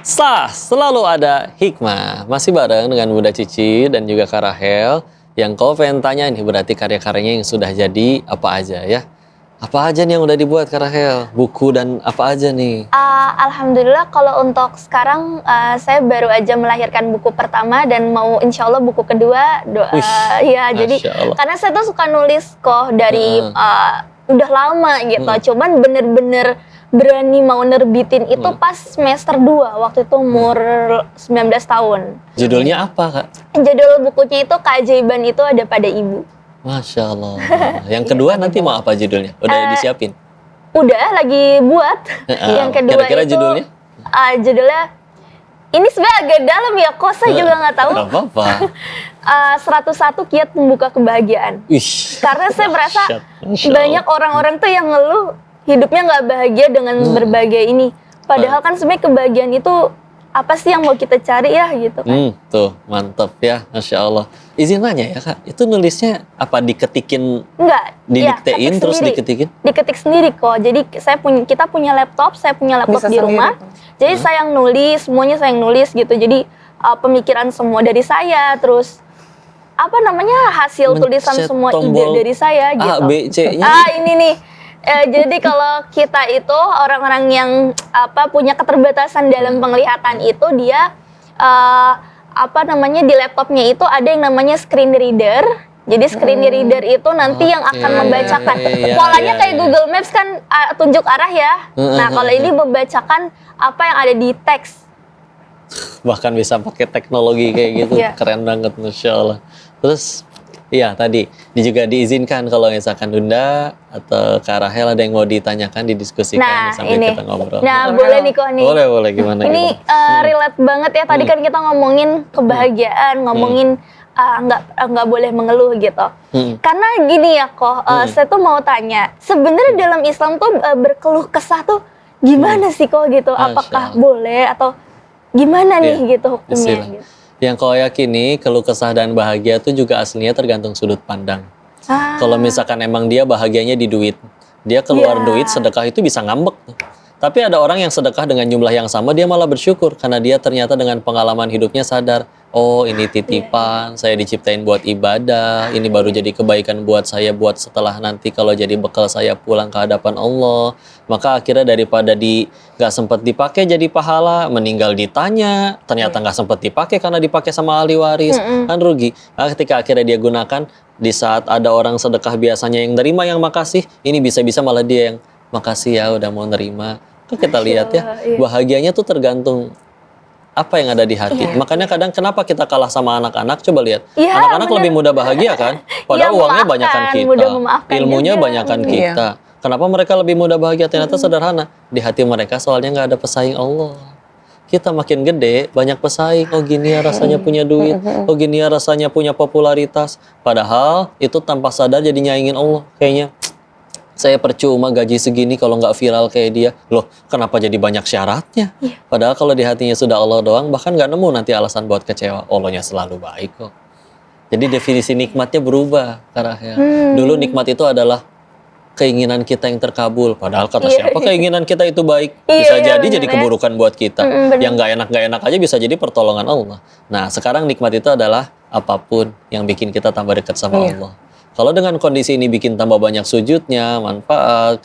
Selalu ada hikmah. Masih bareng dengan Bunda Cici dan juga Kak Rahel. Yang kau pengen tanya ini berarti karya-karyanya yang sudah jadi apa aja ya? Apa aja nih yang udah dibuat Kak Rahel? Buku dan apa aja nih? Alhamdulillah kalau untuk sekarang saya baru aja melahirkan buku pertama dan mau insya Allah buku kedua. Ya jadi karena saya tuh suka nulis kok dari udah lama gitu. Cuman bener-bener berani mau nerbitin itu pas semester 2 waktu itu umur 19 tahun. Judulnya apa Kak? Judul bukunya itu Keajaiban Itu Ada Pada Ibu. Masya Allah. Yang kedua nanti mau apa judulnya? Udah disiapin? Udah lagi buat. Yang kedua kira-kira itu judulnya? Judulnya ini sebenarnya agak dalam ya, kok saya juga nggak tahu. Gak apa-apa. 101 kiat membuka kebahagiaan. Karena saya merasa banyak orang-orang tuh yang ngeluh hidupnya nggak bahagia dengan berbagai ini. Padahal kan sebenarnya kebahagiaan itu apa sih yang mau kita cari ya gitu kan. Tuh mantep ya, Masya Allah. Izin nanya ya Kak, itu nulisnya apa diketikin? Enggak, didiktein terus sendiri. diketikin? Diketik sendiri kok. Jadi kita punya laptop, saya punya laptop di rumah. Jadi saya yang nulis, semuanya saya yang nulis gitu. Jadi pemikiran semua dari saya, terus apa namanya hasil tulisan semua ide dari saya gitu. A, B, C-nya. Ini nih. Jadi kalau kita itu orang-orang yang punya keterbatasan dalam penglihatan itu dia di laptopnya itu ada yang namanya screen reader. Jadi screen reader itu nanti yang akan membacakan. Polanya kayak Google Maps kan tunjuk arah ya. Nah kalau ini membacakan apa yang ada di teks. Bahkan bisa pakai teknologi kayak gitu, keren banget, Masya Allah. Terus iya tadi juga diizinkan kalau misalkan Bunda atau Kak Rahel ada yang mau ditanyakan, didiskusikan sambil kita ngobrol. Nah boleh nih kok nih. Boleh gimana? Ini relate banget ya. Tadi kan kita ngomongin kebahagiaan, ngomongin nggak boleh mengeluh gitu. Karena gini ya kok, saya tuh mau tanya. Sebenarnya dalam Islam tuh berkeluh kesah tuh gimana sih kok gitu? Apakah boleh atau gimana nih gitu hukumnya? Gitu. Yang kau yakini keluh kesah dan bahagia itu juga aslinya tergantung sudut pandang. Kalau misalkan emang dia bahagianya di duit, dia keluar duit sedekah itu bisa ngambek. Tapi ada orang yang sedekah dengan jumlah yang sama dia malah bersyukur karena dia ternyata dengan pengalaman hidupnya sadar, oh ini titipan, saya diciptain buat ibadah, ini baru jadi kebaikan buat saya buat setelah nanti kalau jadi bekal saya pulang ke hadapan Allah. Maka akhirnya daripada nggak sempat dipakai jadi pahala, meninggal ditanya, ternyata nggak sempat dipakai karena dipakai sama ahli waris, kan rugi. Nah, ketika akhirnya dia gunakan, di saat ada orang sedekah biasanya yang nerima yang makasih, ini bisa-bisa malah dia yang makasih ya udah mau nerima. Kita lihat ya, bahagianya tuh tergantung apa yang ada di hati. Makanya kadang kenapa kita kalah sama anak-anak? Coba lihat, anak-anak lebih mudah bahagia kan? Padahal uangnya banyakan kita, ilmunya banyakan kita. Kenapa mereka lebih mudah bahagia? Ternyata sederhana, di hati mereka soalnya nggak ada pesaing Allah. Kita makin gede, banyak pesaing. Oh gini ya rasanya punya duit. Oh gini ya rasanya punya popularitas. Padahal itu tanpa sadar jadi nyaingin Allah. Kayaknya saya percuma gaji segini kalau nggak viral kayak dia. Loh, kenapa jadi banyak syaratnya? Padahal kalau di hatinya sudah Allah doang, bahkan nggak nemu nanti alasan buat kecewa. Allahnya selalu baik kok. Jadi definisi nikmatnya berubah, Kak Rahel. Dulu nikmat itu adalah keinginan kita yang terkabul. Padahal kata siapa keinginan kita itu baik? Bisa jadi keburukan buat kita. Yang nggak enak aja bisa jadi pertolongan Allah. Nah, sekarang nikmat itu adalah apapun yang bikin kita tambah dekat sama Allah. Kalau dengan kondisi ini bikin tambah banyak sujudnya, manfaat,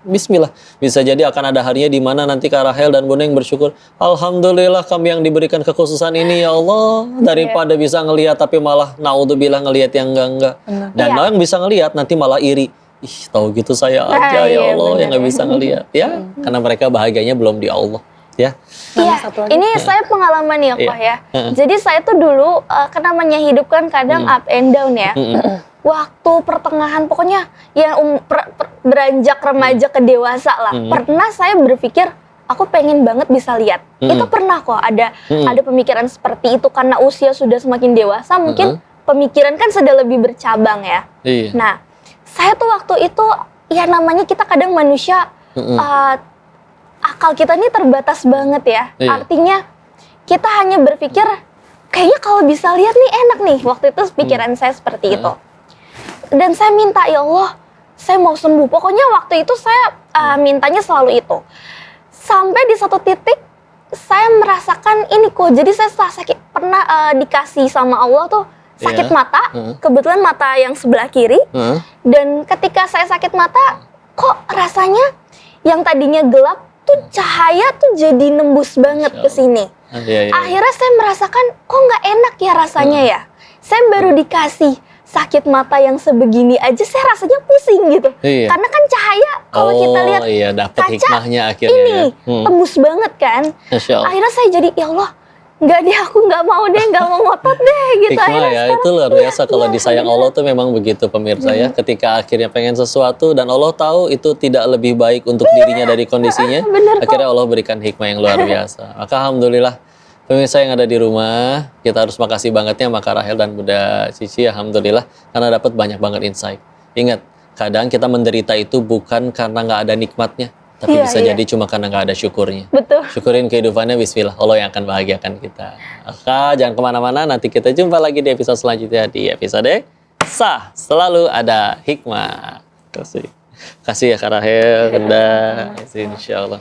bismillah. Bisa jadi akan ada harinya di mana nanti Kak Rahel dan Bunda yang bersyukur. Alhamdulillah kami yang diberikan kekhususan ini ya Allah. Daripada bisa ngelihat tapi malah naudzubillah ngelihat yang enggak. Dan yang bisa ngelihat nanti malah iri. Ih tahu gitu saya aja ya Allah yang nggak bisa ngelihat. Ya, karena mereka bahagianya belum di Allah. Ya. Iya, ini saya pengalaman ya kok ya. Jadi saya tuh dulu namanya hidup kan kadang up and down ya. Waktu pertengahan pokoknya yang beranjak remaja ke dewasa lah. Pernah saya berpikir aku pengen banget bisa lihat. Itu pernah kok ada pemikiran seperti itu karena usia sudah semakin dewasa mungkin pemikiran kan sudah lebih bercabang ya. Nah, saya tuh waktu itu ya namanya kita kadang manusia akal kita ini terbatas banget ya. Artinya kita hanya berpikir kayaknya kalau bisa lihat nih enak nih. Waktu itu pikiran saya seperti itu. Dan saya minta ya Allah, saya mau sembuh. Pokoknya waktu itu saya mintanya selalu itu. Sampai di satu titik saya saya merasakan ini kok. Jadi saya setelah sakit pernah dikasih sama Allah tuh sakit mata. Kebetulan mata yang sebelah kiri. Dan ketika saya sakit mata, kok rasanya yang tadinya gelap tuh cahaya tuh jadi nembus banget ke sini. Akhirnya saya merasakan kok nggak enak ya rasanya ya. Saya baru dikasih sakit mata yang sebegini aja saya rasanya pusing gitu. Karena kan cahaya kalau kita lihat dapet kaca hikmahnya akhirnya ini tembus banget kan. Akhirnya saya jadi ya Allah, nggak deh, aku nggak mau deh, nggak mau ngotot deh gitu. Hikmah ya, itu luar biasa kalau disayang Allah tuh memang begitu pemirsa ya. Ketika akhirnya pengen sesuatu dan Allah tahu itu tidak lebih baik untuk dirinya dari kondisinya, akhirnya Allah berikan hikmah yang luar biasa. Maka alhamdulillah pemirsa yang ada di rumah, kita harus makasih bangetnya sama Kak Rahel dan Bunda Cici, alhamdulillah, karena dapat banyak banget insight. Ingat, kadang kita menderita itu bukan karena nggak ada nikmatnya, tapi bisa jadi cuma karena nggak ada syukurnya. Betul. Syukurin kehidupannya, bismillah, Allah yang akan bahagiakan kita. Maka jangan kemana-mana, nanti kita jumpa lagi di episode selanjutnya, di episode Sah Selalu Ada Hikmah. Kasih ya Kak Rahel, Bunda, insya Allah.